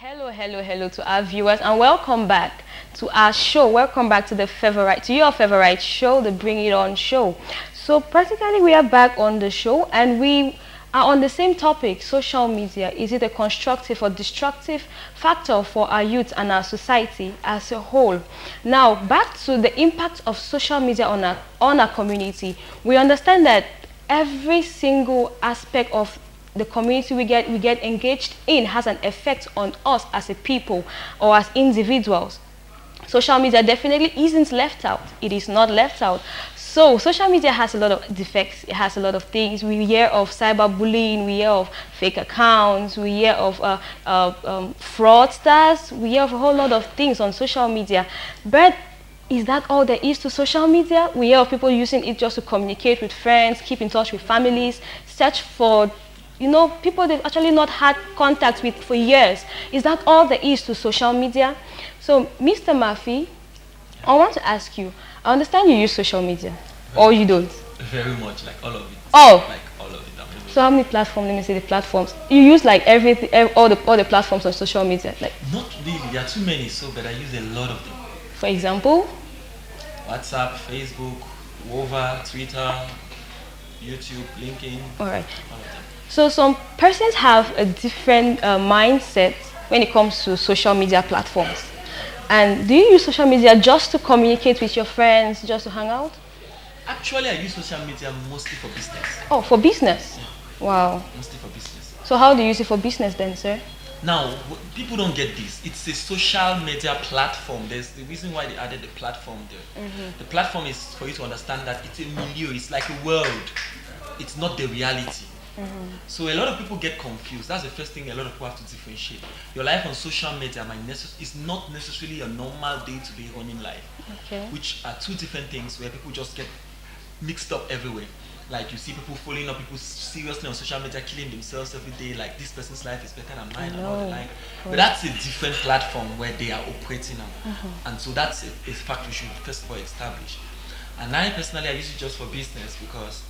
Hello to our viewers, and welcome back to our show. Welcome back to your favorite show, the Bring It On show. So practically we are back on the show, and we are on the same topic: social media. Is it a constructive or destructive factor for our youth and our society as a whole? Now, back to the impact of social media on our community. We understand that every single aspect of the community we get engaged in has an effect on us as a people or as individuals. Social media definitely isn't left out. It is not left out. So social media has a lot of defects. It has a lot of things. We hear of cyberbullying. We hear of fake accounts. We hear of fraudsters. We hear of a whole lot of things on social media. But is that all there is to social media? We hear of people using it just to communicate with friends, keep in touch with families, search for people they've actually not had contact with for years. Is that all there is to social media? So, Mr. Maffy, I want to ask you, I understand you use social media, or you don't? Very much, like all of it. Oh! Like all of it. So how many platforms, let me say the platforms? You use like everything, all the platforms on social media? Like, not really, there are too many, but I use a lot of them. For example? WhatsApp, Facebook, Wova, Twitter, YouTube, LinkedIn. Alright. So some persons have a different mindset when it comes to social media platforms. And do you use social media just to communicate with your friends, just to hang out? Actually, I use social media mostly for business. Oh, for business? Yeah. Wow. Mostly for business. So how do you use it for business then, sir? Now, people don't get this. It's a social media platform. There's the reason why they added the platform there. The platform is for you to understand that it's a milieu, it's like a world. It's not the reality. So a lot of people get confused. That's the first thing a lot of people have to differentiate. Your life on social media is not necessarily a normal day-to-day running life, which are two different things where people just get mixed up everywhere. Like you see people following up people seriously on social media, killing themselves every day, like this person's life is better than mine and all the like. But that's a different platform where they are operating on. And so that's a fact we should first of all establish. And I personally, I use it just for business because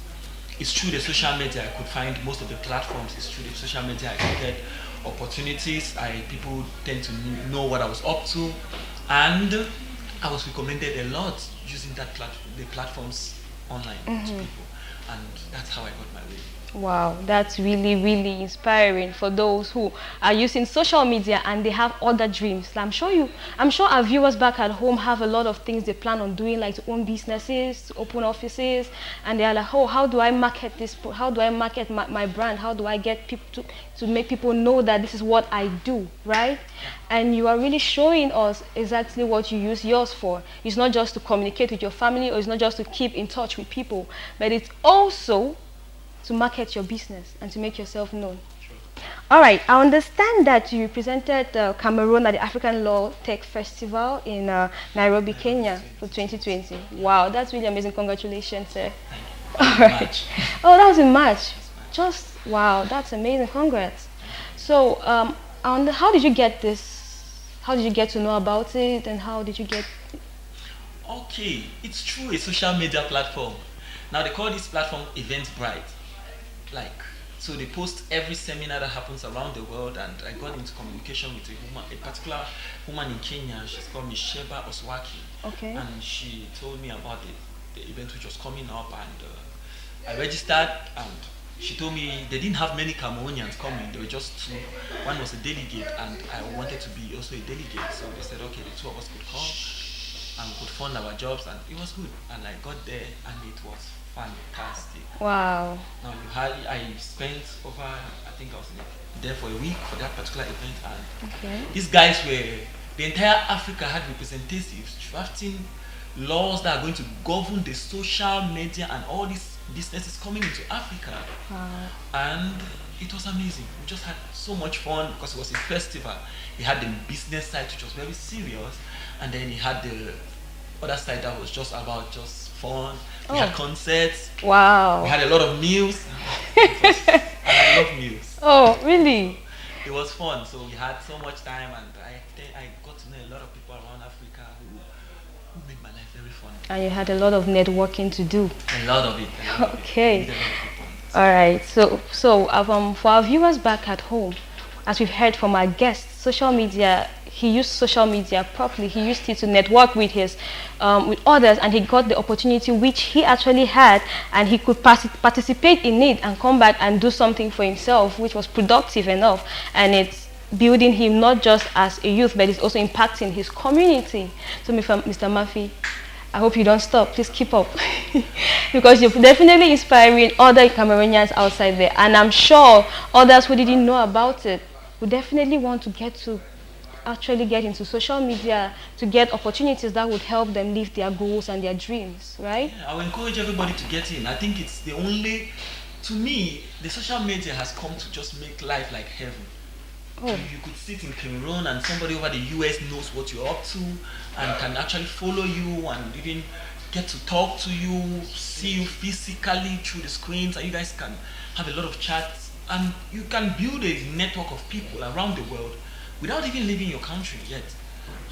it's true the social media I could find most of the platforms. It's true the social media I could get opportunities. People tend to know what I was up to, and I was recommended a lot using the platforms online to people, and that's how I got my way. Wow, that's really inspiring for those who are using social media and they have other dreams. I'm sure our viewers back at home have a lot of things they plan on doing, like to own businesses, to open offices, and they're like, oh, how do I market this? How do I market my brand? How do I get people to make people know that this is what I do, right? And you are really showing us exactly what you use yours for. It's not just to communicate with your family, or it's not just to keep in touch with people, but it's also to market your business and to make yourself known. Sure. All right, I understand that you represented Cameroon at the African Law Tech Festival in Nairobi, Kenya for 2020. Wow, that's really amazing. Congratulations, sir. All right. Oh, that was in March. Just, wow, that's amazing. Congrats. So, how did you get this? How did you get to know about it, and how did you get it? Okay, it's true, a social media platform. Now, they call this platform Eventbrite. So they post every seminar that happens around the world, and I got into communication with a particular woman in Kenya. She's called Misheba Oswaki. Okay. And she told me about the event which was coming up, and I registered, and she told me they didn't have many Cameroonians coming. There were just two. One was a delegate, and I wanted to be also a delegate. So they said, okay, the two of us could come and we could fund our jobs, and it was good. And I got there, and it was fantastic. Wow. Now I spent over, I think I was there for a week for that particular event, and these guys the entire Africa had representatives drafting laws that are going to govern the social media and all these businesses coming into Africa. Wow. And it was amazing. We just had so much fun because it was a festival. It had the business side, which was very serious, and then it had the other side that was just about just fun. We had concerts. Wow. We had a lot of meals. And I love meals. Oh, really? It was fun. So we had so much time, and I got to know a lot of people around Africa who made my life very fun. And you had a lot of networking to do. A lot of it. Okay. All right. So for our viewers back at home, as we've heard from our guests, social media, he used social media properly. He used it to network with with others, and he got the opportunity which he actually had, and he could participate in it and come back and do something for himself, which was productive enough. And it's building him not just as a youth, but it's also impacting his community. So Mr. Maffy, I hope you don't stop. Please keep up. Because you're definitely inspiring other Cameroonians outside there. And I'm sure others who didn't know about it would definitely want to actually get into social media to get opportunities that would help them live their goals and their dreams, right? Yeah, I will encourage everybody to get in. I think it's the only, to me, the social media has come to just make life like heaven. Oh. You could sit in Cameroon and somebody over the US knows what you're up to and can actually follow you and even get to talk to you, see you physically through the screens, and you guys can have a lot of chats, and you can build a network of people around the world without even leaving your country yet.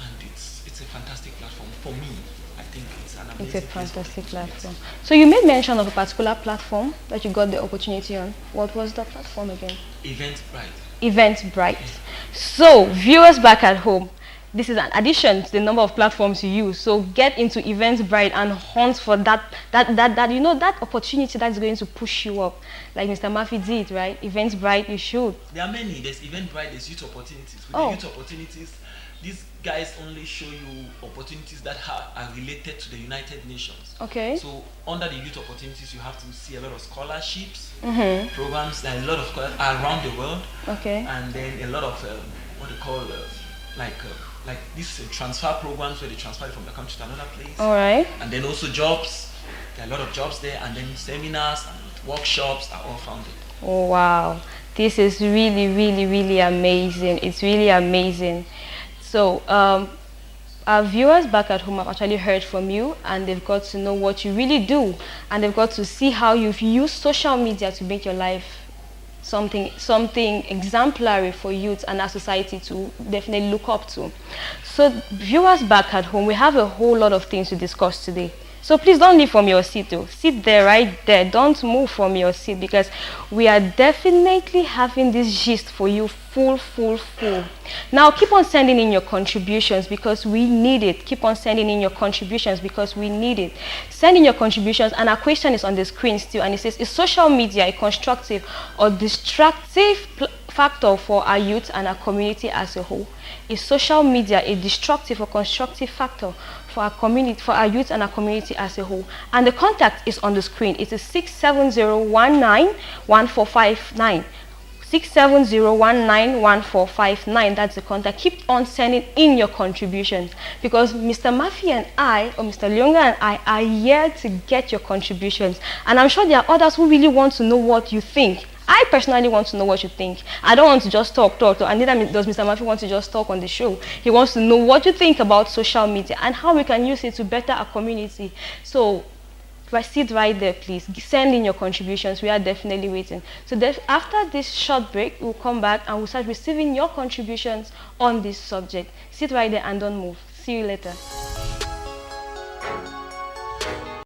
And it's a fantastic platform for me. I think it's an amazing. It's a fantastic platform. So you made mention of a particular platform that you got the opportunity on. What was that platform again? Eventbrite. Eventbrite. So viewers back at home, this is an addition to the number of platforms you use. So get into Eventbrite and hunt for that opportunity that's going to push you up, like Mr. Maffy did, right? Eventbrite, you should. There are many. There's Eventbrite. There's youth opportunities. With the youth opportunities, these guys only show you opportunities that are related to the United Nations. Okay. So under the youth opportunities, you have to see a lot of scholarships, programs. There are a lot of scholarships around the world. Okay. And then a lot of what they call like these transfer programs where they transfer it from the country to another place. All right. And then also jobs. There are a lot of jobs there, and then seminars and workshops are all founded. Oh wow, this is really, really, really amazing. It's really amazing. So our viewers back at home have actually heard from you, and they've got to know what you really do, and they've got to see how you've used social media to make your life something exemplary for youth and our society to definitely look up to. So viewers back at home, we have a whole lot of things to discuss today. So please don't leave from your seat though. Sit there, right there. Don't move from your seat, because we are definitely having this gist for you full. Now keep on sending in your contributions because we need it. Keep on sending in your contributions because we need it. Send in your contributions, and our question is on the screen still, and it says, is social media a constructive or destructive factor for our youth and our community as a whole? Is social media a destructive or constructive factor for our community, for our youth and our community as a whole? And the contact is on the screen. It is 670191459. 670191459. That's the contact. Keep on sending in your contributions, because Mr. Maffy and I, or Mr. Lyonga and I, are here to get your contributions. And I'm sure there are others who really want to know what you think. I personally want to know what you think. I don't want to just talk. And neither does Mr. Maffy want to just talk on the show. He wants to know what you think about social media and how we can use it to better our community. So sit right there, please. Send in your contributions. We are definitely waiting. So after this short break, we'll come back and we'll start receiving your contributions on this subject. Sit right there and don't move. See you later.